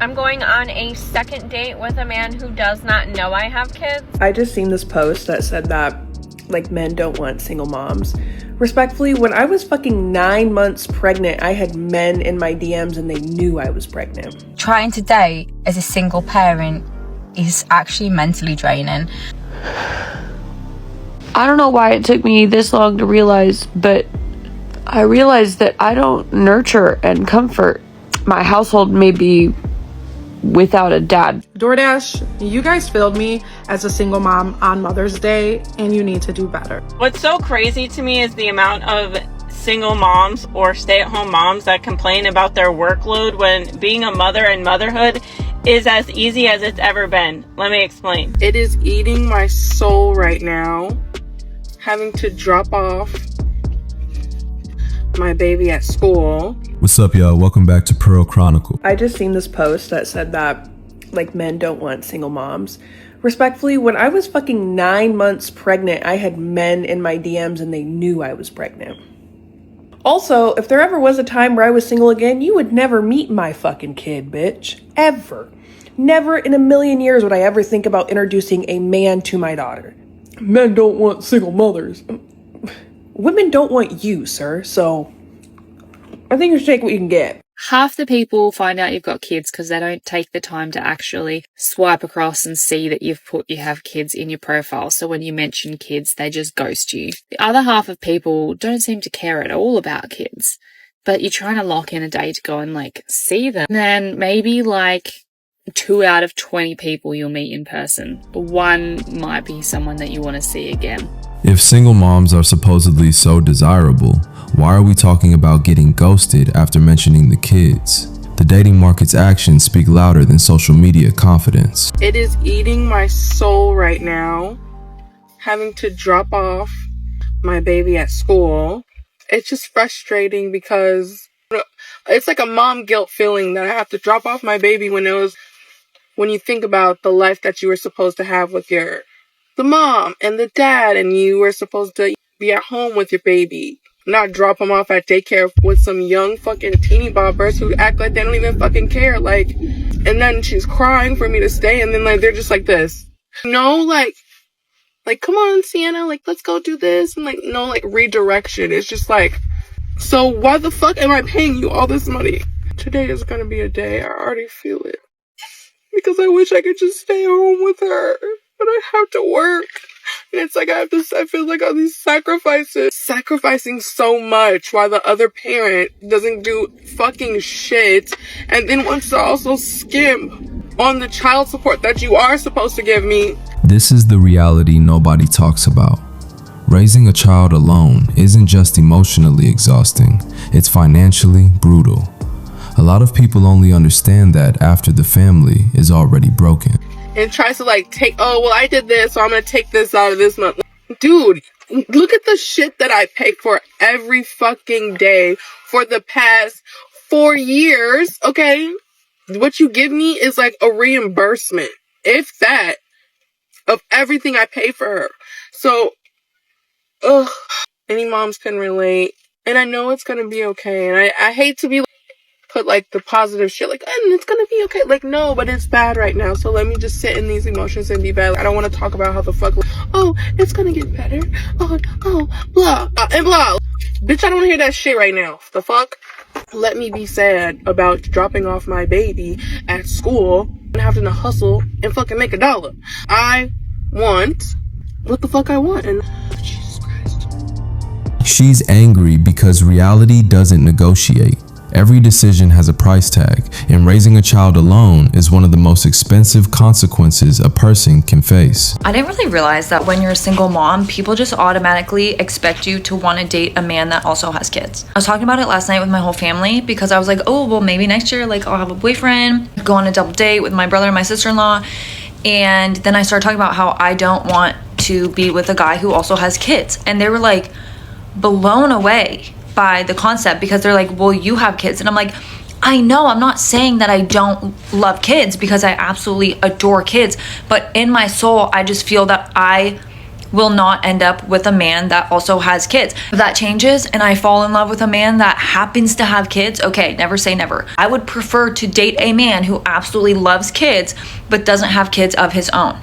I'm going on a second date with a man who does not know I have kids. I just seen this post that said that, like, men don't want single moms. Respectfully, when I was fucking 9 months pregnant, I had men in my DMs and they knew I was pregnant. Trying to date as a single parent is actually mentally draining. I don't know why it took me this long to realize, but I realized that I don't nurture and comfort. My household may be without a dad. DoorDash, you guys failed me as a single mom on Mother's Day, and you need to do better. What's so crazy to me is the amount of single moms or stay-at-home moms that complain about their workload when being a mother and motherhood is as easy as it's ever been. Let me explain. It is eating my soul right now, having to drop off my baby at school. What's up, y'all? Welcome back to Pearl Chronicle. I just seen this post that said that, like, men don't want single moms. Respectfully, when I was fucking 9 months pregnant, I had men in my DMs and they knew I was pregnant. Also, if there ever was a time where I was single again, you would never meet my fucking kid, bitch. Ever. Never in a million years would I ever think about introducing a man to my daughter. Men don't want single mothers. Women don't want you, sir, so I think you should take what you can get. Half the people find out you've got kids because they don't take the time to actually swipe across and see that you have kids in your profile. So when you mention kids, they just ghost you. The other half of people don't seem to care at all about kids, but you're trying to lock in a day to go and see them. And then maybe 2 out of 20 people you'll meet in person. One might be someone that you want to see again. If single moms are supposedly so desirable, why are we talking about getting ghosted after mentioning the kids? The dating market's actions speak louder than social media confidence. It is eating my soul right now, having to drop off my baby at school. It's just frustrating because it's like a mom guilt feeling that I have to drop off my baby when you think about the life that you were supposed to have with the mom and the dad, and you were supposed to be at home with your baby, not drop them off at daycare with some young fucking teeny boppers who act like they don't even fucking care, and then she's crying for me to stay, and then they're just like this. No, come on, Sienna, let's go do this, and no redirection. It's just so why the fuck am I paying you all this money? Today is gonna be a day, I already feel it. Because I wish I could just stay home with her. But I have to work. And it's I feel like all these sacrificing so much while the other parent doesn't do fucking shit and then wants to also skimp on the child support that you are supposed to give me. This is the reality nobody talks about. Raising a child alone isn't just emotionally exhausting, it's financially brutal. A lot of people only understand that after the family is already broken. And tries to I did this, so I'm gonna take this out of this month. Dude, look at the shit that I pay for every fucking day for the past 4 years, okay? What you give me is a reimbursement, if that, of everything I pay for her. So, any moms can relate. And I know it's gonna be okay. And I hate to be put the positive shit and it's gonna be okay, no, but it's bad right now, so let me just sit in these emotions and be bad. I don't want to talk about how the fuck it's gonna get better, blah and blah. Bitch, I don't want to hear that shit right now. The fuck. Let me be sad about dropping off my baby at school and having to hustle and fucking make $1. I want what the fuck I want, and Jesus Christ. She's angry because reality doesn't negotiate. Every decision has a price tag, and raising a child alone is one of the most expensive consequences a person can face. I didn't really realize that when you're a single mom, people just automatically expect you to want to date a man that also has kids. I was talking about it last night with my whole family because I was like, oh, well, maybe next year, I'll have a boyfriend, go on a double date with my brother and my sister-in-law. And then I started talking about how I don't want to be with a guy who also has kids. And they were blown away by the concept because they're like, well, you have kids. And I'm like, I know, I'm not saying that I don't love kids because I absolutely adore kids, but in my soul, I just feel that I will not end up with a man that also has kids. If that changes and I fall in love with a man that happens to have kids, okay, never say never. I would prefer to date a man who absolutely loves kids but doesn't have kids of his own.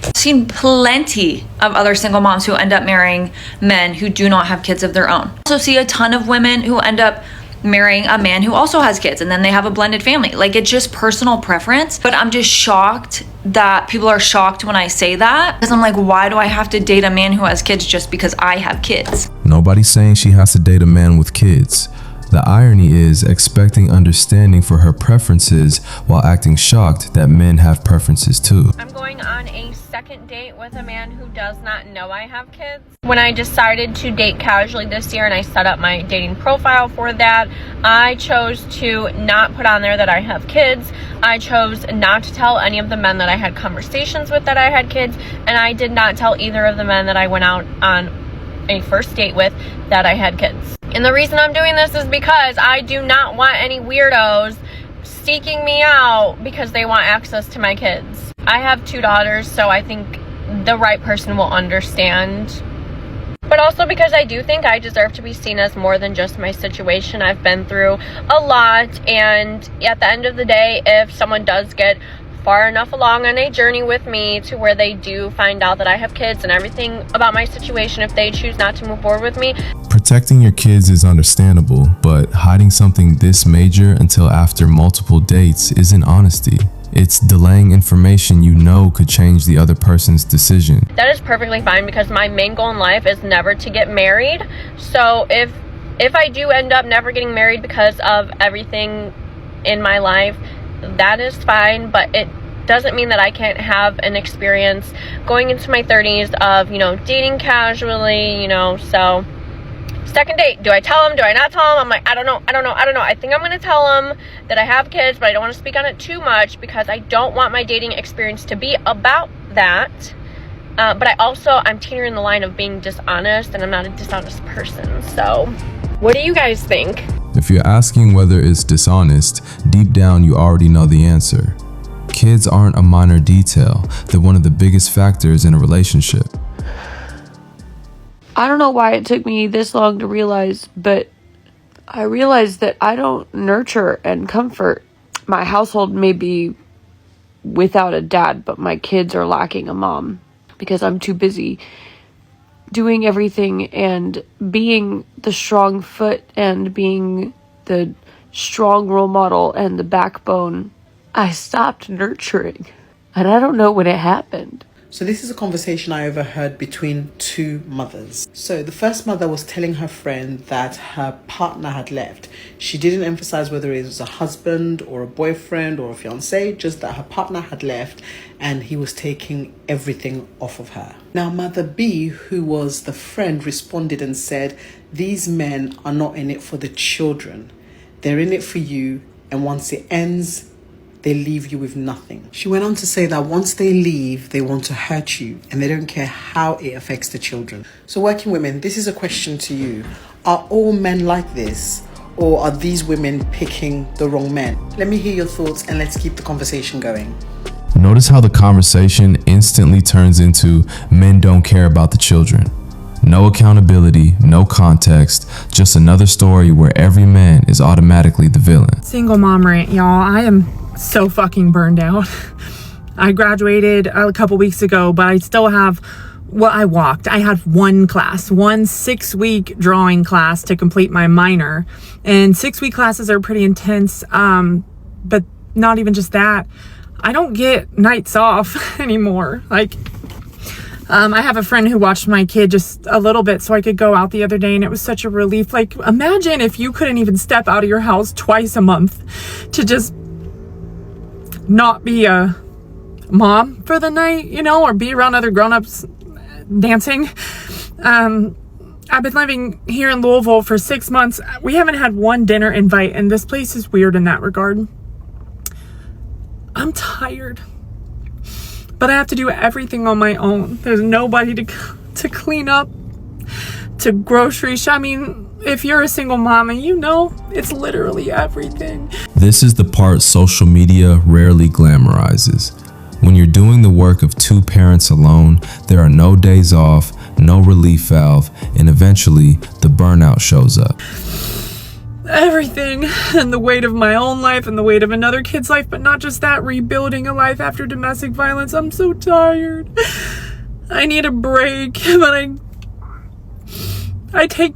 I've seen plenty of other single moms who end up marrying men who do not have kids of their own. I also see a ton of women who end up marrying a man who also has kids and then they have a blended family. Like, it's just personal preference, but I'm just shocked that people are shocked when I say that, because I'm like, why do I have to date a man who has kids just because I have kids? Nobody's saying she has to date a man with kids. The irony is expecting understanding for her preferences while acting shocked that men have preferences too. I'm going on a second date with a man who does not know I have kids. When I decided to date casually this year and I set up my dating profile for that, I chose to not put on there that I have kids. I chose not to tell any of the men that I had conversations with that I had kids, and I did not tell either of the men that I went out on a first date with that I had kids. And the reason I'm doing this is because I do not want any weirdos seeking me out because they want access to my kids. I have 2 daughters, so I think the right person will understand. But also because I do think I deserve to be seen as more than just my situation. I've been through a lot, and at the end of the day, if someone does get far enough along on a journey with me to where they do find out that I have kids and everything about my situation, if they choose not to move forward with me. Protecting your kids is understandable, but hiding something this major until after multiple dates isn't honesty. It's delaying information you know could change the other person's decision. That is perfectly fine, because my main goal in life is never to get married. So if I do end up never getting married because of everything in my life, that is fine, but it doesn't mean that I can't have an experience going into my 30s of, dating casually, so second date, do I tell him, do I not tell him? I'm like, I don't know. I think I'm going to tell him that I have kids, but I don't want to speak on it too much because I don't want my dating experience to be about that. But I'm teetering the line of being dishonest, and I'm not a dishonest person. So what do you guys think? If you're asking whether it's dishonest, deep down you already know the answer. Kids aren't a minor detail. They're one of the biggest factors in a relationship. I don't know why it took me this long to realize, but I realized that I don't nurture and comfort. My household may be without a dad, but my kids are lacking a mom because I'm too busy doing everything and being the strong foot and being the strong role model and the backbone. I stopped nurturing, and I don't know when it happened. So this is a conversation I overheard between 2 mothers. So the first mother was telling her friend that her partner had left. She didn't emphasize whether it was a husband or a boyfriend or a fiance, just that her partner had left and he was taking everything off of her. Now, Mother B, who was the friend, responded and said, these men are not in it for the children. They're in it for you, and once it ends, they leave you with nothing. She went on to say that once they leave, they want to hurt you and they don't care how it affects the children. So working women, this is a question to you. Are all men like this, or are these women picking the wrong men? Let me hear your thoughts and let's keep the conversation going. Notice how the conversation instantly turns into men don't care about the children. No accountability, no context, just another story where every man is automatically the villain. Single mom rant, y'all. I am so fucking burned out. I graduated a couple weeks ago, but I still have I had one 6-week drawing class to complete my minor, and 6-week classes are pretty intense. But not even just that, I don't get nights off anymore. I have a friend who watched my kid just a little bit so I could go out the other day, and it was such a relief. Imagine if you couldn't even step out of your house twice a month to just not be a mom for the night, or be around other grown-ups dancing. I've been living here in Louisville for 6 months. We haven't had one dinner invite, and this place is weird in that regard. I'm tired, but I have to do everything on my own. There's nobody to clean up, to grocery shop. I mean, if you're a single mom, and it's literally everything. This is the part social media rarely glamorizes. When you're doing the work of 2 parents alone, there are no days off, no relief valve, and eventually the burnout shows up. Everything, and the weight of my own life and the weight of another kid's life, but not just that, rebuilding a life after domestic violence. I'm so tired. I need a break, but I take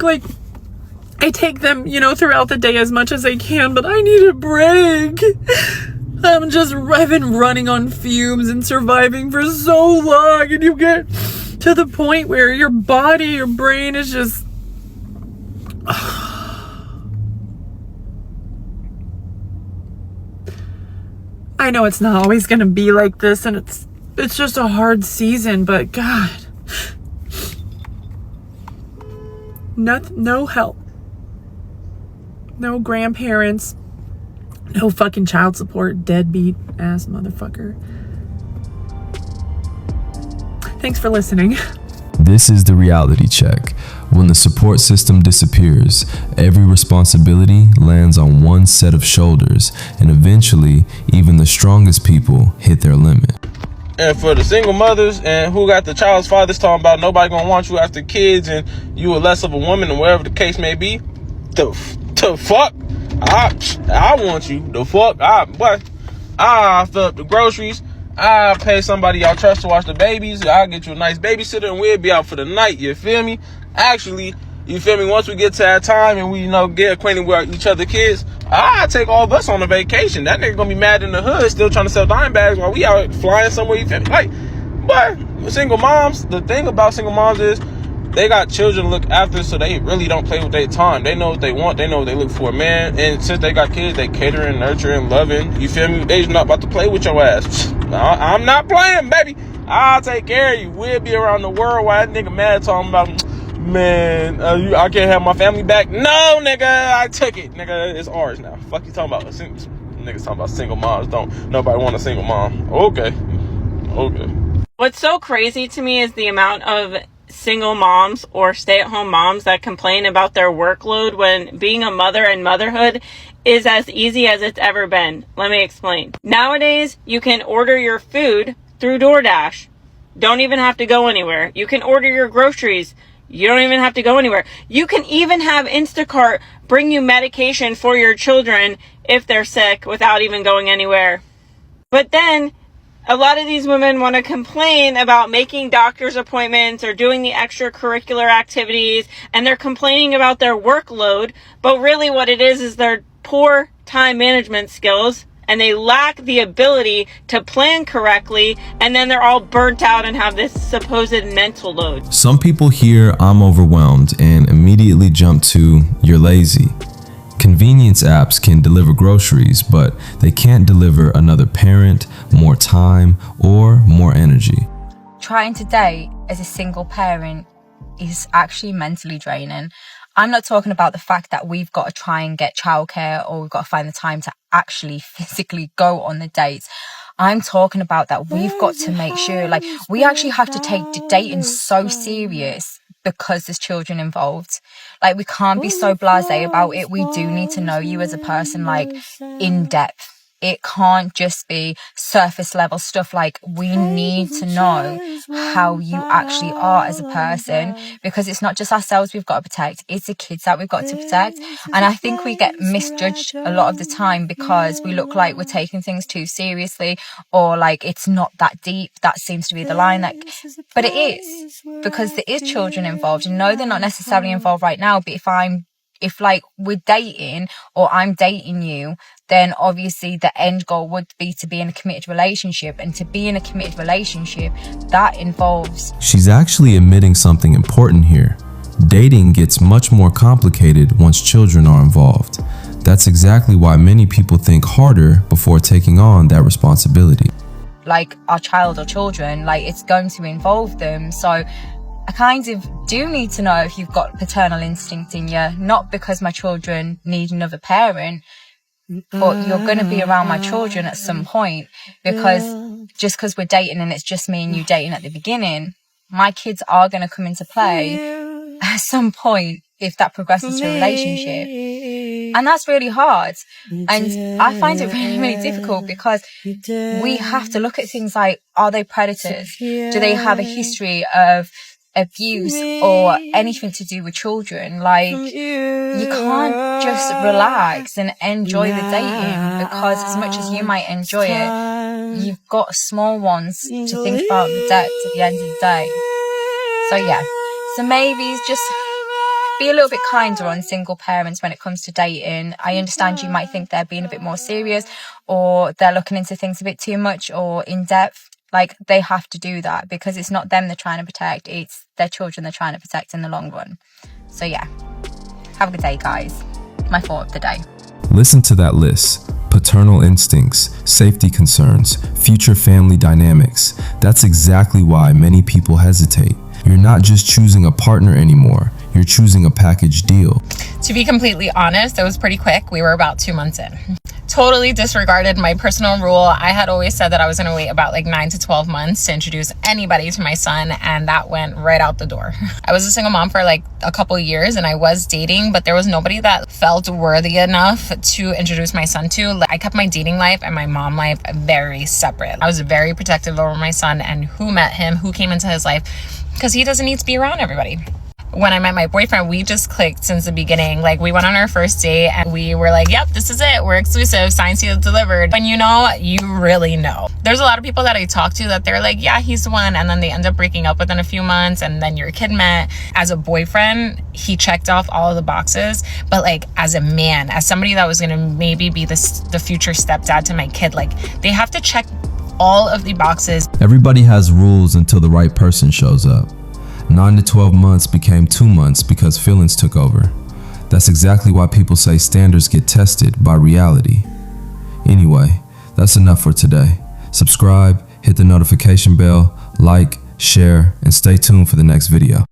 them, throughout the day as much as I can, but I need a break. I've been running on fumes and surviving for so long, and you get to the point where your body, your brain is just... I know it's not always going to be like this, and it's just a hard season, but God. No help. No grandparents. No fucking child support. Deadbeat ass motherfucker. Thanks for listening. This is the reality check. When the support system disappears, every responsibility lands on one set of shoulders, and eventually, even the strongest people hit their limit. And for the single mothers and who got the child's fathers talking about nobody gonna want you after kids and you are less of a woman or whatever the case may be, the fuck? I want you. The fuck? I fill up the groceries. I pay somebody y'all trust to watch the babies. I'll get you a nice babysitter and we'll be out for the night. You feel me? Actually, you feel me? Once we get to that time and we, get acquainted with each other kids, I take all of us on a vacation. That nigga gonna be mad in the hood, still trying to sell dime bags while we out flying somewhere. You feel me? But single moms, the thing about single moms is they got children to look after, so they really don't play with their time. They know what they want. They know what they look for, man. And since they got kids, they catering, nurturing, loving. You feel me? They's not about to play with your ass. I'm not playing, baby. I'll take care of you. We'll be around the world while that nigga mad talking about, man, I can't have my family back. No, nigga, I took it. Nigga, it's ours now. Fuck you talking about? Niggas talking about single moms. Don't nobody want a single mom. Okay. What's so crazy to me is the amount of single moms or stay-at-home moms that complain about their workload when being a mother and motherhood is as easy as it's ever been. Let me explain. Nowadays, you can order your food through DoorDash. Don't even have to go anywhere. You can order your groceries. You don't even have to go anywhere. You can even have Instacart bring you medication for your children if they're sick without even going anywhere. But then a lot of these women want to complain about making doctor's appointments or doing the extracurricular activities, and they're complaining about their workload, but really what it is their poor time management skills, and they lack the ability to plan correctly, and then they're all burnt out and have this supposed mental load. Some people hear I'm overwhelmed and immediately jump to you're lazy. Convenience apps can deliver groceries, but they can't deliver another parent, more time, or more energy. Trying to date as a single parent is actually mentally draining. I'm not talking about the fact that we've got to try and get childcare or we've got to find the time to actually physically go on the dates. I'm talking about that we've got to make sure, we actually have to take dating so serious because there's children involved. We can't be so blasé about it. We do need to know you as a person, in depth. It can't just be surface level stuff. We need to know how you actually are as a person, because it's not just ourselves we've got to protect, it's the kids that we've got to protect. And I think we get misjudged a lot of the time because we look like we're taking things too seriously, or it's not that deep. That seems to be the line. But it is, because there is children involved. And no, they're not necessarily involved right now, but if we're dating or I'm dating you, then obviously the end goal would be to be in a committed relationship. And to be in a committed relationship, that involves... She's actually admitting something important here. Dating gets much more complicated once children are involved. That's exactly why many people think harder before taking on that responsibility. Our child or children, it's going to involve them. So I kind of do need to know if you've got paternal instinct in you, not because my children need another parent, but you're going to be around my children at some point, because just because we're dating and it's just me and you dating at the beginning, my kids are going to come into play at some point if that progresses to a relationship. And that's really hard. And I find it really, really difficult because we have to look at things like, are they predators? Do they have a history of abuse or anything to do with children. Like, you can't just relax and enjoy the dating, because as much as you might enjoy it, you've got small ones to think about the debt at the end of the day. So yeah, so maybe just be a little bit kinder on single parents when it comes to dating. I understand you might think they're being a bit more serious, or they're looking into things a bit too much or in depth. Like, they have to do that because it's not them they're trying to protect, it's their children they're trying to protect in the long run. So yeah, have a good day, guys. My thought of the day. Listen to that list. Paternal instincts, safety concerns, future family dynamics. That's exactly why many people hesitate. You're not just choosing a partner anymore. You're choosing a package deal. To be completely honest, it was pretty quick. We were about 2 months in. Totally disregarded my personal rule. I had always said that I was going to wait about like 9 to 12 months to introduce anybody to my son, and that went right out the door. I was a single mom for like a couple years, and I was dating, but there was nobody that felt worthy enough to introduce my son to. I kept my dating life and my mom life very separate. I was very protective over my son and who met him, who came into his life, because he doesn't need to be around everybody. When I met my boyfriend, we just clicked since the beginning. Like, we went on our first date and we were like, yep, this is it. We're exclusive, signed, sealed, delivered. When you know, you really know. There's a lot of people that I talk to that they're like, yeah, he's the one. And then they end up breaking up within a few months, and then your kid met. As a boyfriend, he checked off all of the boxes. But like, as a man, as somebody that was gonna maybe be the future stepdad to my kid, like, they have to check all of the boxes. Everybody has rules until the right person shows up. 9 to 12 months became 2 months because feelings took over. That's exactly why people say standards get tested by reality. Anyway, that's enough for today. Subscribe, hit the notification bell, like, share, and stay tuned for the next video.